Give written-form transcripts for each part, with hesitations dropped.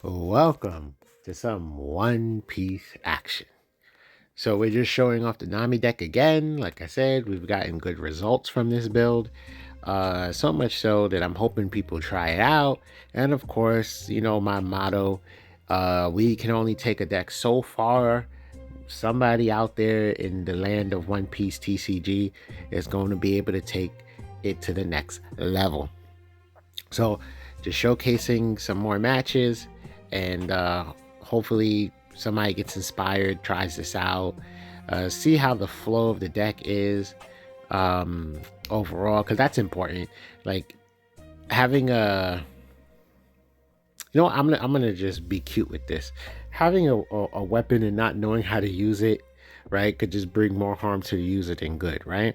Welcome to some One Piece action. So we're just showing off the Nami deck again. Like I said, we've gotten good results from this build. So much so that I'm hoping people try it out. And of course, you know my motto, we can only take a deck so far. Somebody out there in the land of One Piece TCG is going to be able to take it to the next level. So just showcasing some more matches and hopefully somebody gets inspired, tries this out, see how the flow of the deck is overall, because that's important. Like having I'm gonna just be cute with this. Having a weapon and not knowing how to use it, right, could just bring more harm to the user than good, right?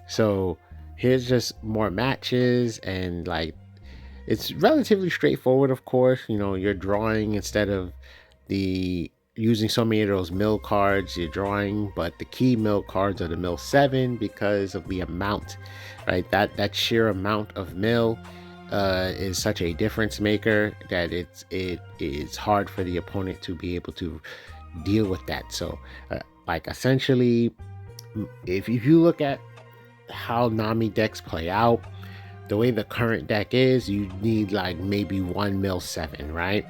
So here's just more matches and like it's relatively straightforward, of course. You know, you're drawing instead of the using so many of those mill cards, you're drawing, but the key mill cards are the mill 7 because of the amount, right? That sheer amount of mill is such a difference maker that it is hard for the opponent to be able to deal with that. So, like essentially, if you look at how Nami decks play out, the way the current deck is, you need like maybe 1 mil 7, right?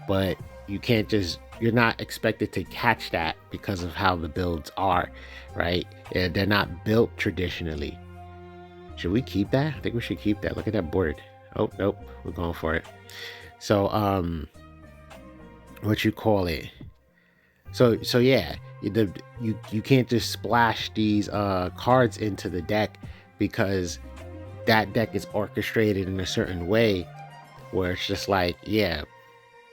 But you can't just, you're not expected to catch that because of how the builds are, right? They're not built traditionally. Should we keep that? I think we should keep that. Look at that board. Oh, nope, we're going for it. So, what you call it? So yeah, you can't just splash these cards into the deck because that deck is orchestrated in a certain way where it's just like, yeah,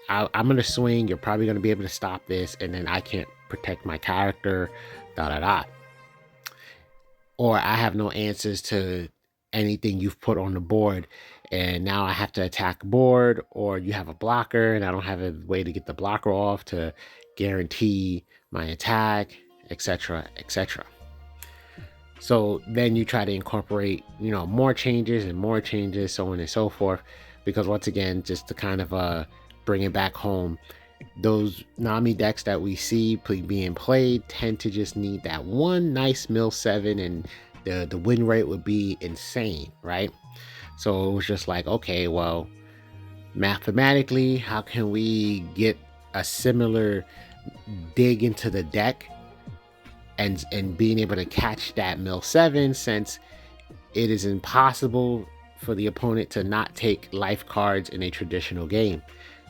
I'm gonna swing. You're probably gonna be able to stop this, and then I can't protect my character. Da da da. Or I have no answers to anything you've put on the board, and now I have to attack board. Or you have a blocker, and I don't have a way to get the blocker off to guarantee my attack, etc., etc. So then you try to incorporate, more changes and more changes, so on and so forth. Because once again, just to kind of bring it back home, those Nami decks that we see being played tend to just need that one nice mill 7, and the win rate would be insane, right? So it was just like, okay, well, mathematically, how can we get a similar dig into the deck and being able to catch that mill 7, since it is impossible for the opponent to not take life cards in a traditional game.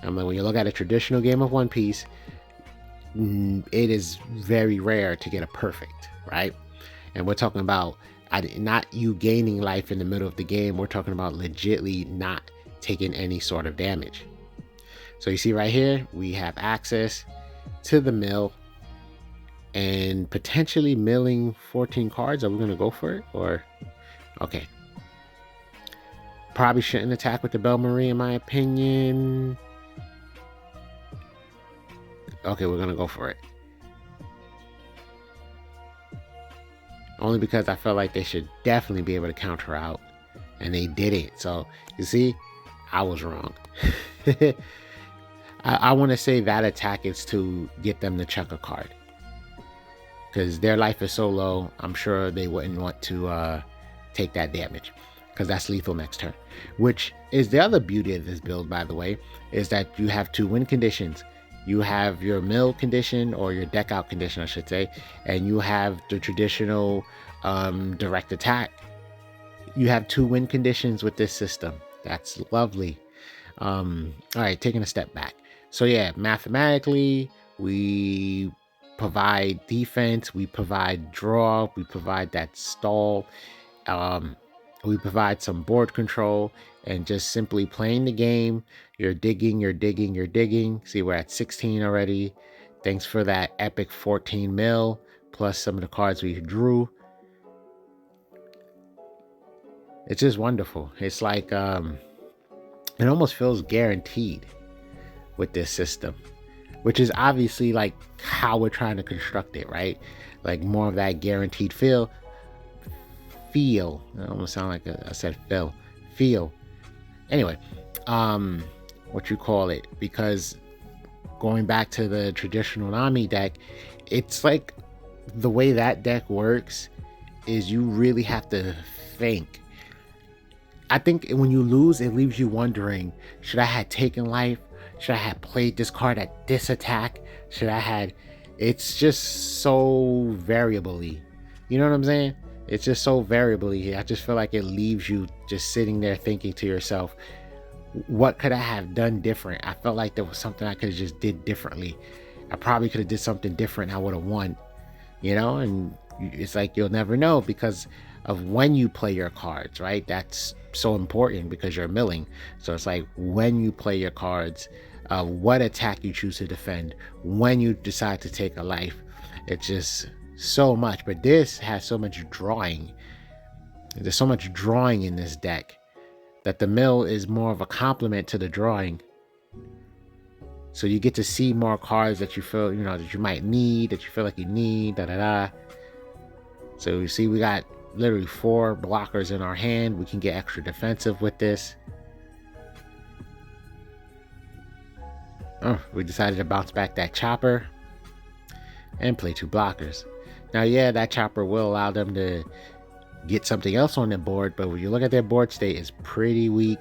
I mean, when you look at a traditional game of One Piece, it is very rare to get a perfect, right? And we're talking about not you gaining life in the middle of the game. We're talking about legitly not taking any sort of damage. So you see right here, we have access to the mill and potentially milling 14 cards. Are we going to go for it? Or, okay. Probably shouldn't attack with the Belle Marie, in my opinion. Okay, we're going to go for it. Only because I felt like they should definitely be able to counter out. And they didn't. So, you see, I was wrong. I want to say that attack is to get them to chuck a card. Because their life is so low, I'm sure they wouldn't want to take that damage. Because that's lethal next turn. Which is the other beauty of this build, by the way, is that you have 2 win conditions. You have your mill condition, or your deck out condition, I should say, and you have the traditional direct attack. You have 2 win conditions with this system. That's lovely. All right, taking a step back. So yeah, mathematically, we provide defense, we provide draw, we provide that stall, we provide some board control, and just simply playing the game. You're digging, you're digging, you're digging. See, we're at 16 already. Thanks for that epic 14 mil, plus some of the cards we drew. It's just wonderful. It's like, it almost feels guaranteed with this system, which is obviously like how we're trying to construct it, right? Like more of that guaranteed feel. It almost sound like I said feel. Anyway, what you call it, because going back to the traditional Nami deck, it's like the way that deck works is you really have to think. I think when you lose, it leaves you wondering, should I have taken life? Should I have played this card at this attack? Should I had It's just so variably. You know what I'm saying? It's just so variably. I just feel like it leaves you just sitting there thinking to yourself, what could I have done different? I felt like there was something I could have just did differently. I probably could have did something different. I would have won, and it's like you'll never know because of when you play your cards, right? That's so important because you're milling. So it's like when you play your cards, what attack you choose to defend, when you decide to take a life. It's just so much. But this has so much drawing. There's so much drawing in this deck that the mill is more of a complement to the drawing. So you get to see more cards that you feel, that you might need, that you feel like you need, So you see we got literally 4 blockers in our hand. We can get extra defensive with this. Oh, we decided to bounce back that chopper and play 2 blockers. Now, yeah, that chopper will allow them to get something else on their board, but when you look at their board state, it's pretty weak.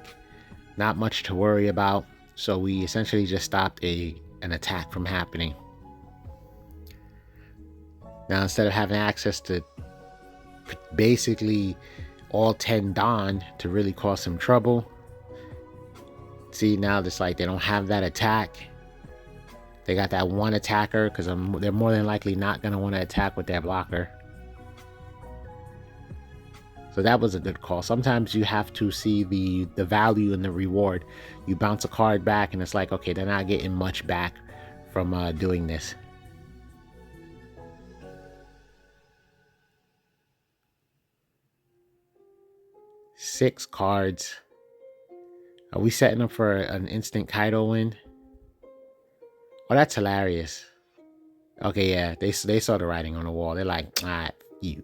Not much to worry about. So we essentially just stopped an attack from happening. Now, instead of having access to basically all 10 Dawn to really cause some trouble, see, now it's like they don't have that attack. They got that one attacker because they're more than likely not going to want to attack with their blocker. So that was a good call. Sometimes you have to see the value and the reward. You bounce a card back and it's like, okay, they're not getting much back from doing this. Six cards. Are we setting up for an instant Kaido win? Oh, that's hilarious. Okay, yeah, they saw the writing on the wall. They're like, you.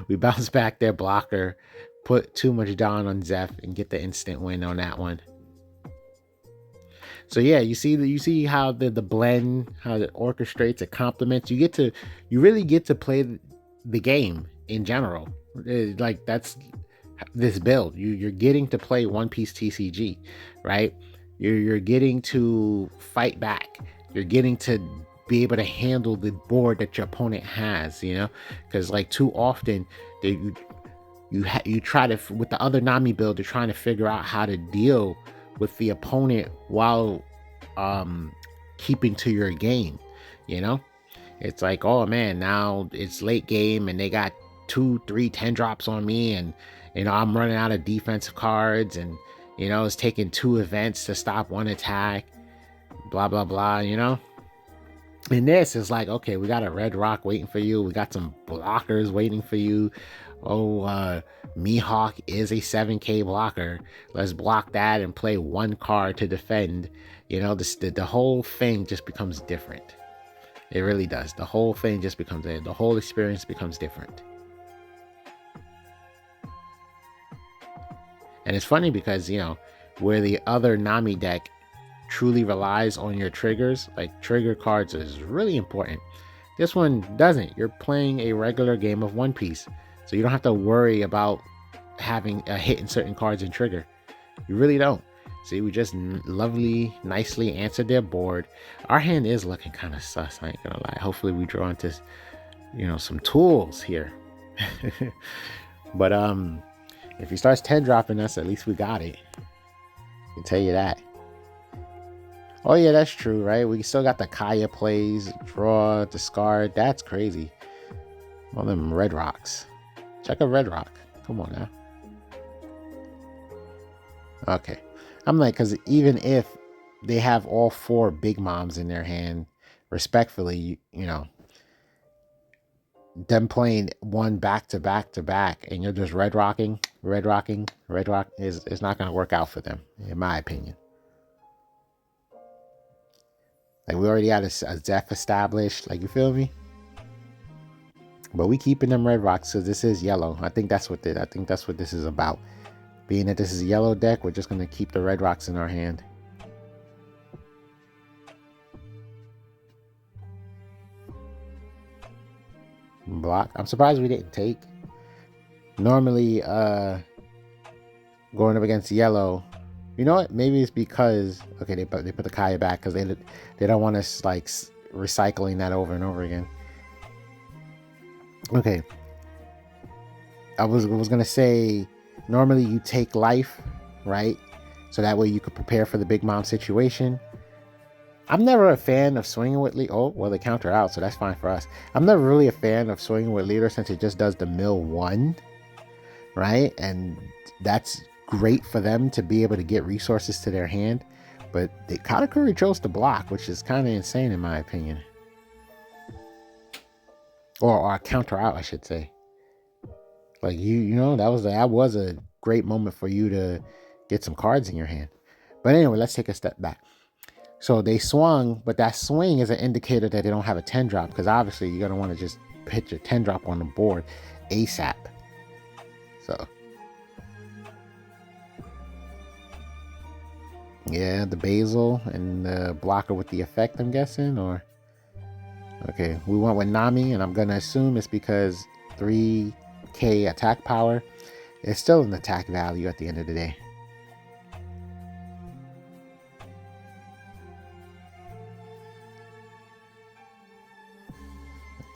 we bounce back their blocker, put too much down on Zeph, and get the instant win on that one. So yeah, you see how the blend, how it orchestrates, it complements. You really get to play the game in general. Like that's this build. You're getting to play One Piece TCG, right? You're getting to fight back. You're getting to be able to handle the board that your opponent has, because like too often you try to, with the other Nami build, they're trying to figure out how to deal with the opponent while keeping to your game. It's like, oh man, now it's late game and they got 2, 3, 10 drops on me, and I'm running out of defensive cards, and it's taking 2 events to stop 1 attack, blah blah blah. And this is like, okay, we got a red rock waiting for you. We got some blockers waiting for you. Oh, Mihawk is a 7k blocker. Let's block that and play 1 card to defend. The whole thing just becomes different. It really does. The whole thing just becomes, the whole experience becomes different. And it's funny because, where the other Nami deck truly relies on your triggers, like trigger cards is really important, this one doesn't. You're playing a regular game of One Piece, so you don't have to worry about having a hit in certain cards and trigger. You really don't. See, we just nicely answered their board. Our hand is looking kind of sus, I ain't gonna lie. Hopefully we draw into some tools here. But if he starts 10 dropping us, at least we got it. I can tell you that. Oh yeah, that's true, right? We still got the Kaya plays, draw, discard. That's crazy. All them red rocks. Check a red rock. Come on now. Okay. I'm like, because even if they have all 4 big moms in their hand, respectfully, them playing 1 back to back to back, and you're just red rocking is not going to work out for them, in my opinion. Like, we already got a Zeph established, like, you feel me? But we keeping them red rocks because this is yellow. I think that's what this is about. Being that this is a yellow deck, we're just going to keep the red rocks in our hand. Block. I'm surprised we didn't take. Normally, going up against yellow, you know what? Maybe it's because, okay, they put the Kaya back because they don't want us like recycling that over and over again. Okay. I was gonna say, normally you take life, right? So that way you could prepare for the big mom situation. I'm never a fan of swinging with leader. Oh, well, they counter out, so that's fine for us. I'm never really a fan of swinging with leader since it just does the mill 1, right? And that's great for them to be able to get resources to their hand. But the Katakuri chose to block, which is kind of insane in my opinion. Or counter out, I should say. Like you know, that was a great moment for you to get some cards in your hand. But anyway, let's take a step back. So they swung, but that swing is an indicator that they don't have a 10 drop, because obviously you're gonna want to just pitch a 10 drop on the board ASAP. So yeah, the basil and the blocker with the effect, I'm guessing, or okay, we went with Nami, and I'm gonna assume it's because 3k attack power. It's still an attack value at the end of the day.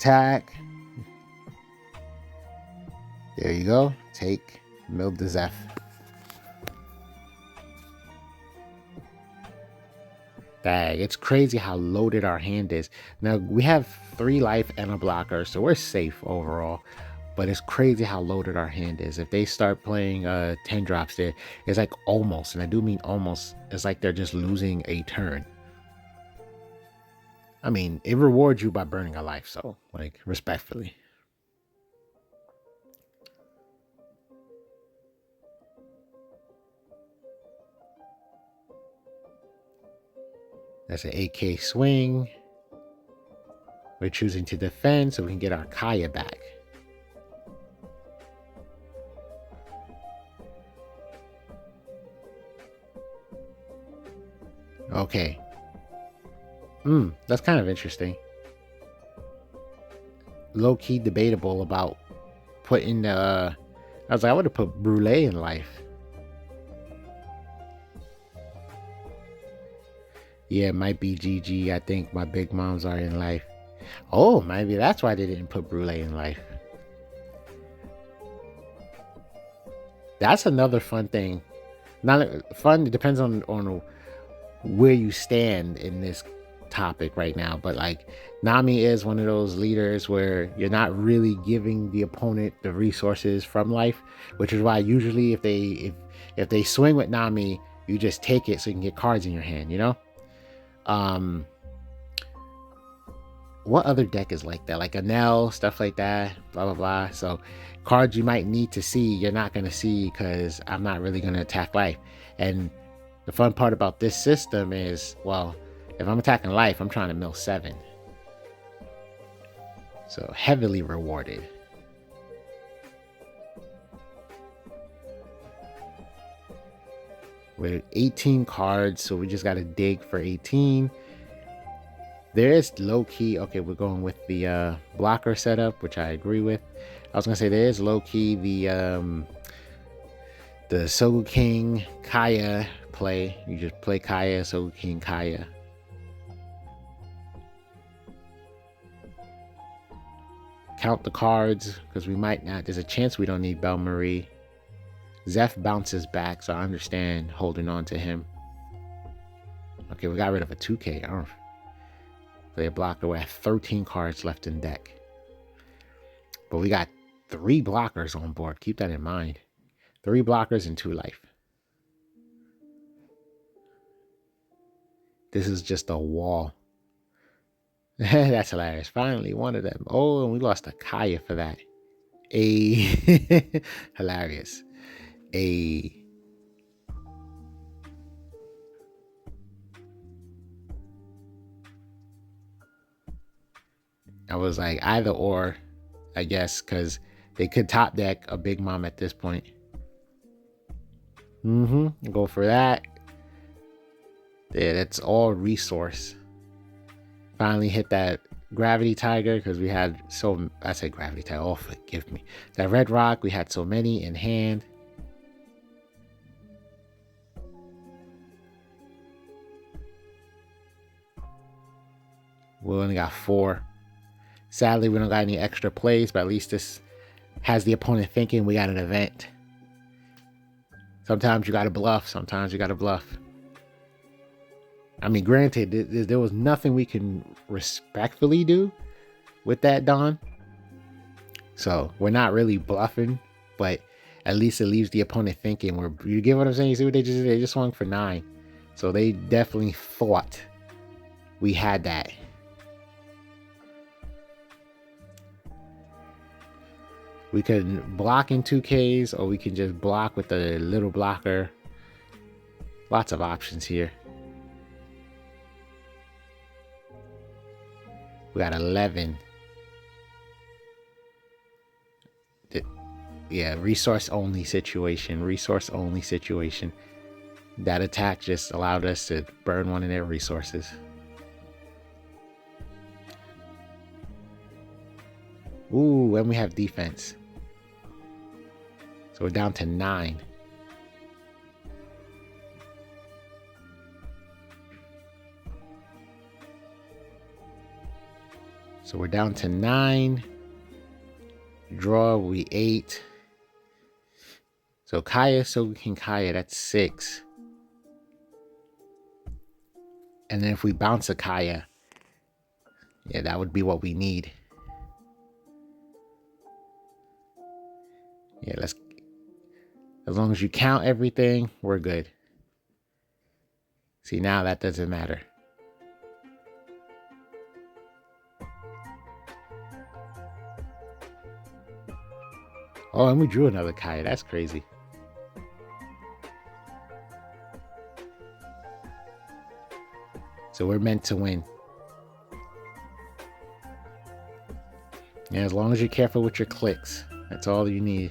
Attack. There you go. Take. Milled the Zeph. Dang, it's crazy how loaded our hand is. Now, we have 3 life and a blocker, so we're safe overall. But it's crazy how loaded our hand is. If they start playing 10 drops there, it's like almost, and I do mean almost, it's like they're just losing a turn. I mean, it rewards you by burning a life, so, like, respectfully. That's an 8k swing. We're choosing to defend so we can get our Kaya back. Okay. That's kind of interesting. Low-key debatable about putting the... I was like, I would have put Brulee in life. Yeah, it might be GG. I think my big moms are in life. Oh, maybe that's why they didn't put Brulee in life. That's another fun thing. Not fun, it depends on where you stand in this topic right now, but like Nami is one of those leaders where you're not really giving the opponent the resources from life, which is why usually if they swing with Nami, you just take it so you can get cards in your hand, you know. What other deck is like that? Like Anel, stuff like that, blah blah blah. So cards you might need to see, you're not going to see because I'm not really going to attack life. And the fun part about this system is, well, if I'm attacking life, I'm trying to mill 7. So heavily rewarded. With 18 cards, so we just got to dig for 18. There is low-key, okay, we're going with the blocker setup, which I agree with. I was going to say there is low-key the Sogu King Kaya play. You just play Kaya, Sogu King Kaya. Count the cards, because we might not. There's a chance we don't need Belle Marie. Zeph bounces back, so I understand holding on to him. Okay, we got rid of a 2K. I don't play a blocker. We have 13 cards left in deck. But we got 3 blockers on board. Keep that in mind. 3 blockers and 2 life. This is just a wall. That's hilarious. Finally, one of them. Oh, and we lost a Kaya for that. Hilarious. I was like, either or, I guess, because they could top deck a big mom at this point. Go for that. Yeah, that's all resource. Finally hit that gravity tiger because we had so. I said gravity tiger. Oh, forgive me. That red rock. We had so many in hand. We only got 4. Sadly, we don't got any extra plays, but at least this has the opponent thinking we got an event. Sometimes you got to bluff. Sometimes you got to bluff. I mean, granted, there was nothing we can respectfully do with that Don. So we're not really bluffing, but at least it leaves the opponent thinking. You get what I'm saying? You see what they just did? They just swung for 9. So they definitely thought we had that. We can block in 2Ks, or we can just block with the little blocker. Lots of options here. We got 11. Yeah, resource only situation. Resource only situation. That attack just allowed us to burn one of their resources. Ooh, and we have defense. So we're down to 9. So we're down to 9. Draw, we 8. So Kaya, so we can Kaya, that's 6. And then if we bounce a Kaya, yeah, that would be what we need. Yeah, as long as you count everything, we're good. See, now that doesn't matter. Oh, and we drew another Kaya. That's crazy. So we're meant to win. Yeah, as long as you're careful with your clicks. That's all you need.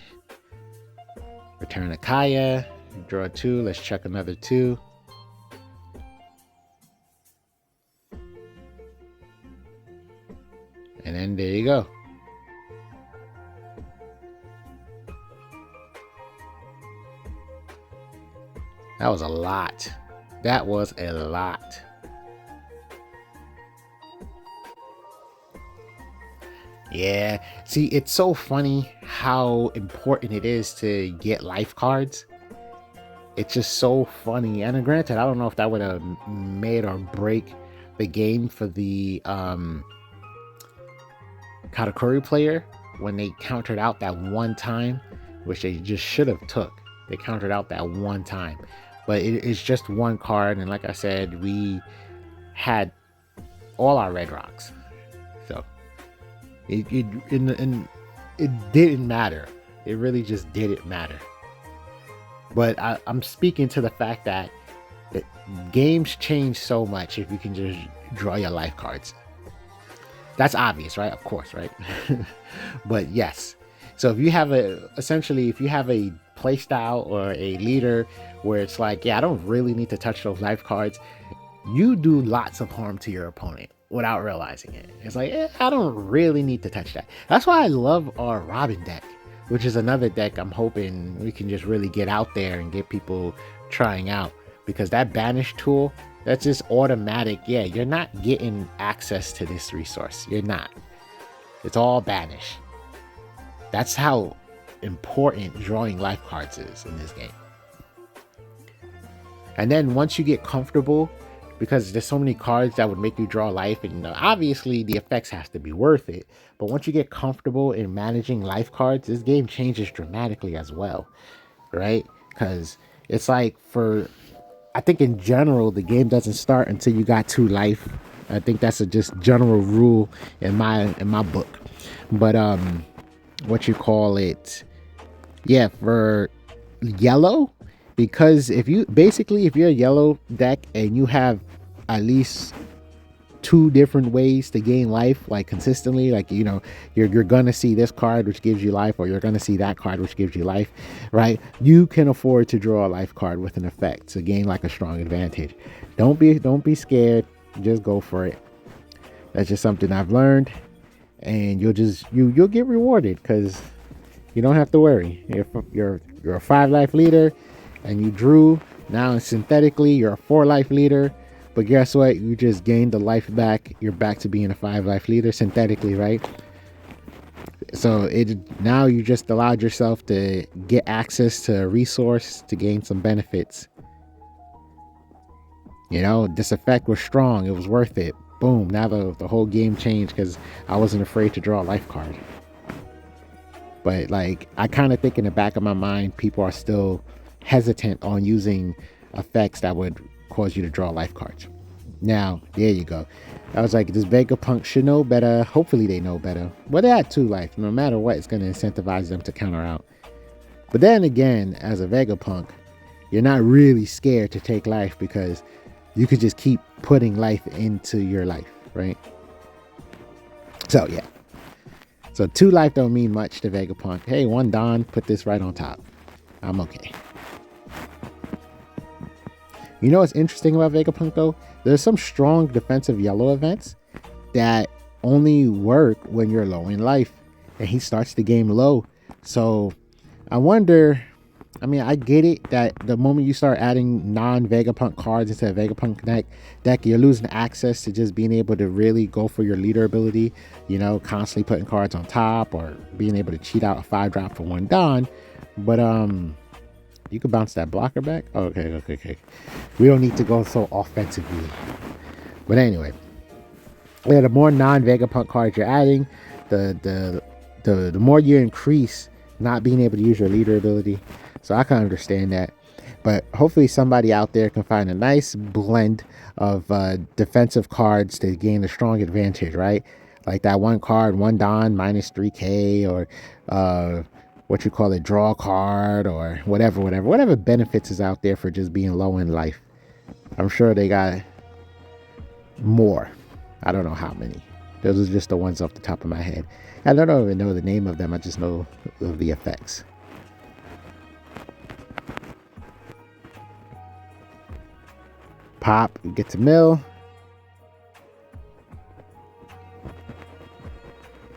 Return a Kaya. Draw 2. Let's check another 2. And then there you go. That was a lot. That was a lot. Yeah. See, it's so funny how important it is to get life cards. It's just so funny. And granted, I don't know if that would have made or break the game for the Katakuri player when they countered out that one time, which they just should have took. They countered out that one time. But it's just one card, and like I said, we had all our red rocks. So it didn't matter. It really just didn't matter. But I'm speaking to the fact that games change so much if you can just draw your life cards. That's obvious, right? Of course, right? But yes. So if you have if you have a play style or a leader where it's like, yeah, I don't really need to touch those life cards, you do lots of harm to your opponent without realizing it. It's like, I don't really need to touch that. That's why I love our Robin deck, which is another deck I'm hoping we can just really get out there and get people trying out, because that banish tool, that's just automatic. Yeah, you're not getting access to this resource. You're not. It's all banish. That's how important drawing life cards is in this game. And then once you get comfortable, because there's so many cards that would make you draw life, and obviously the effects have to be worth it, but once you get comfortable in managing life cards, this game changes dramatically as well, right? Because it's like, I think in general, the game doesn't start until you got 2 life. I think that's a just general rule in my book. But what you call it, yeah, for yellow, because if you're a yellow deck and you have at least two different ways to gain life, like consistently, like, you know, you're gonna see this card which gives you life, or you're gonna see that card which gives you life, right? You can afford to draw a life card with an effect to gain like a strong advantage. Don't be scared, just go for it. That's just something I've learned, and you'll get rewarded because you don't have to worry. You're a 5 life leader, and you drew. Now synthetically you're a 4 life leader, but guess what? You just gained the life back. You're back to being a 5 life leader synthetically, right? So now you just allowed yourself to get access to a resource to gain some benefits. You know, this effect was strong. It was worth it. Boom. Now the whole game changed because I wasn't afraid to draw a life card. But like, I kind of think in the back of my mind, people are still hesitant on using effects that would cause you to draw life cards. Now, there you go. I was like, this Vegapunk should know better. Hopefully they know better. But they had 2 life. No matter what, it's going to incentivize them to counter out. But then again, as a Vegapunk, you're not really scared to take life because you could just keep putting life into your life, right? So, yeah. So 2 life don't mean much to Vegapunk. Hey, 1 Don, put this right on top. I'm okay. You know what's interesting about Vegapunk though? There's some strong defensive yellow events that only work when you're low in life, and he starts the game low. So I wonder, I mean, I get it that the moment you start adding non-Vegapunk cards into a Vegapunk deck, you're losing access to just being able to really go for your leader ability, you know, constantly putting cards on top or being able to cheat out a 5-drop for 1 Don. But you can bounce that blocker back. Oh, okay. We don't need to go so offensively. But anyway, yeah, the more non-Vegapunk cards you're adding, the more you increase not being able to use your leader ability. So I can understand that. But hopefully somebody out there can find a nice blend of defensive cards to gain a strong advantage, right? Like that 1 card, 1 Don minus 3k, or what you call it, draw card, or whatever benefits is out there for just being low in life. I'm sure they got more. I don't know how many. Those are just the ones off the top of my head. I don't even know the name of them. I just know of the effects. Pop, get to mill.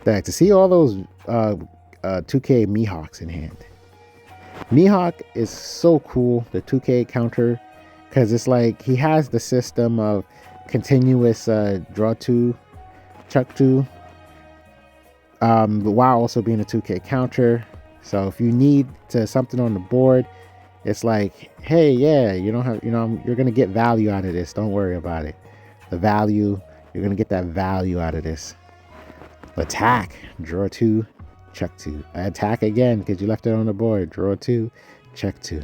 Back to see all those 2K Mihawks in hand. Mihawk is so cool, the 2K counter, because it's like he has the system of continuous draw 2, chuck 2, while also being a 2K counter. So if you need something on the board, it's like, hey, yeah, you don't have, you're gonna get value out of this. Don't worry about it. The value, you're gonna get that value out of this. Attack, draw 2, check 2. Attack again because you left it on the board. Draw 2, check 2.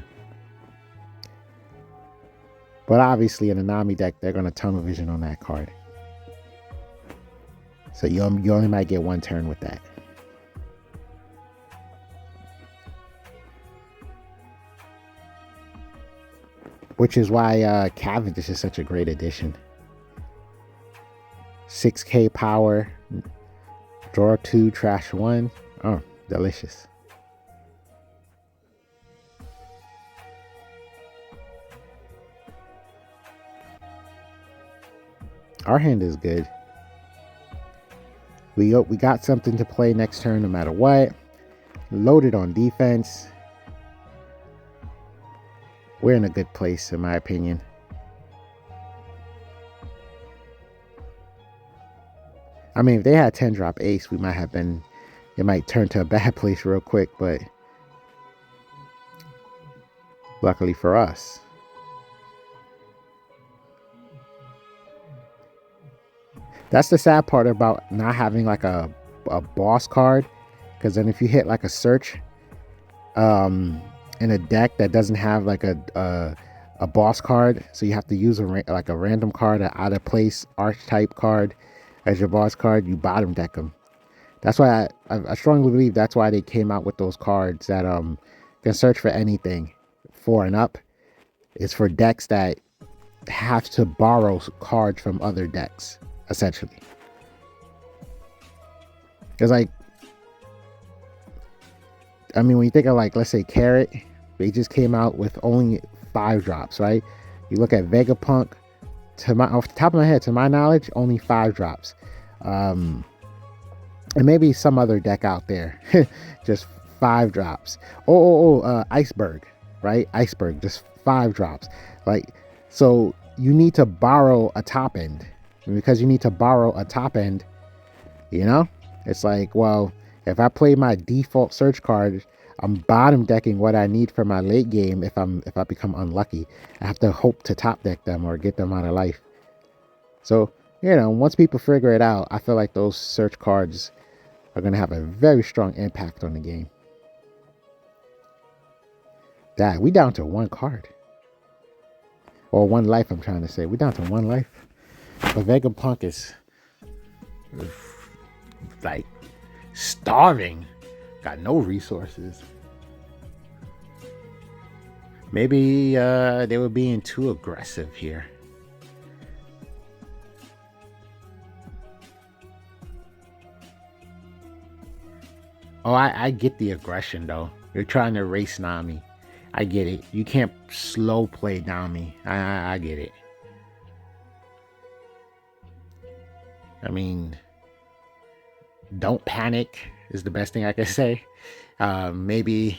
But obviously in a Nami deck, they're gonna tunnel vision on that card. So you only might get 1 turn with that. Which is why Cavendish is such a great addition. 6k power, draw 2, trash 1. Oh, delicious. Our hand is good. We got something to play next turn no matter what. Loaded on defense. We're in a good place, in my opinion. I mean, if they had 10-drop ace, we might have been, it might turn to a bad place real quick, but luckily for us. That's the sad part about not having like a boss card, because then if you hit like a search in a deck that doesn't have like a boss card, so you have to use like a random card, an out of place archetype card as your boss card, you bottom deck them. That's why I strongly believe that's why they came out with those cards that can search for anything 4 and up. It's for decks that have to borrow cards from other decks. essentially. It's like, I mean, when you think of like, let's say Carrot, they just came out with only 5 drops, right? You look at Vegapunk, off the top of my head, to my knowledge, only 5 drops. And maybe some other deck out there, just 5 drops. Iceberg, right? Iceberg, just 5 drops. Like, so you need to borrow a top end. And because you need to borrow a top end, you know, it's like, well, if I play my default search card, I'm bottom decking what I need for my late game. If I become unlucky, I have to hope to top deck them or get them out of life. So, you know, once people figure it out, I feel like those search cards are going to have a very strong impact on the game. Dad, we down to 1 card. Or 1 life, I'm trying to say. We down to 1 life. But Vegapunk is like starving. Got no resources. Maybe they were being too aggressive here. Oh, I get the aggression though. You're trying to race Nami. I get it. You can't slow play Nami. I get it. I mean, don't panic is the best thing I can say. Maybe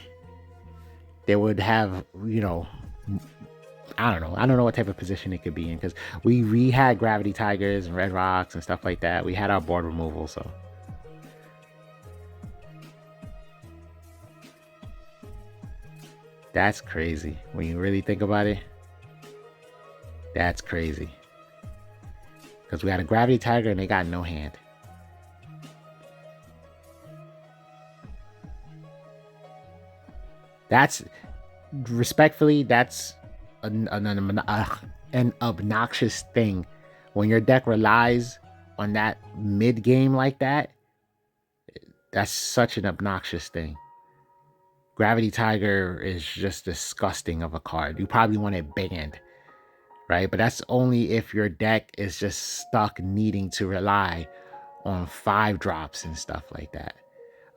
they would have, you know, I don't know. I don't know what type of position it could be in, because we had Gravity Tigers and Red Rocks and stuff like that. We had our board removal, so. That's crazy. When you really think about it, that's crazy. Because we had a Gravity Tiger and they got no hand. That's, respectfully, that's an obnoxious thing. When your deck relies on that mid game like that, that's such an obnoxious thing. Gravity Tiger is just disgusting of a card. You probably want it banned, right? But that's only if your deck is just stuck needing to rely on 5 drops and stuff like that.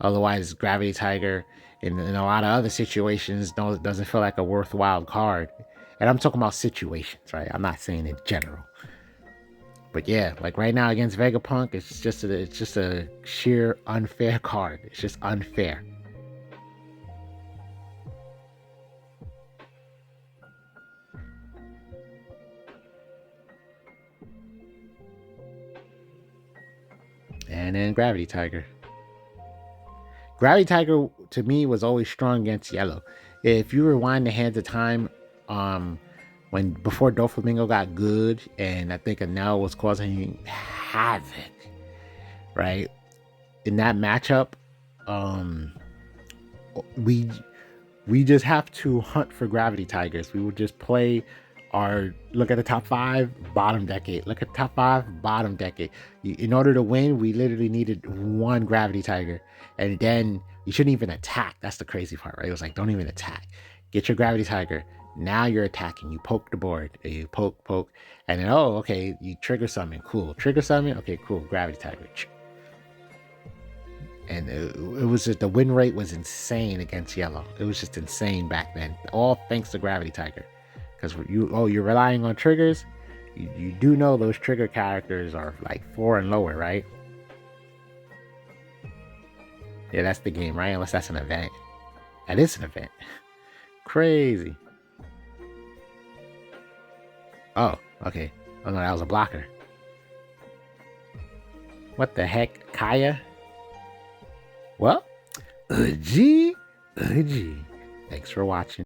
Otherwise, Gravity Tiger in a lot of other situations doesn't feel like a worthwhile card. And I'm talking about situations, right? I'm not saying in general. But yeah, like right now against Vegapunk, it's just a sheer unfair card. It's just unfair. And then Gravity Tiger. Gravity Tiger to me was always strong against yellow. If you rewind the hands of time, before Doflamingo got good, and I think Anel was causing havoc, right? In that matchup, we just have to hunt for Gravity Tigers. We would just play look at the top 5, bottom deck it. Look at the top 5, bottom deck it. In order to win, we literally needed 1 Gravity Tiger. And then you shouldn't even attack. That's the crazy part, right? It was like, don't even attack. Get your Gravity Tiger. Now you're attacking. You poke the board. You poke. And then, oh, okay, you trigger summon. Cool. Trigger summon? Okay, cool. Gravity Tiger. And it was just, the win rate was insane against yellow. It was just insane back then. All thanks to Gravity Tiger. Because you're relying on triggers. You do know those trigger characters are like 4 and lower, right? Yeah, that's the game, right? Unless that's an event. That is an event. Crazy. Oh, okay. Oh no, that was a blocker. What the heck? Kaya? Well, Thanks for watching.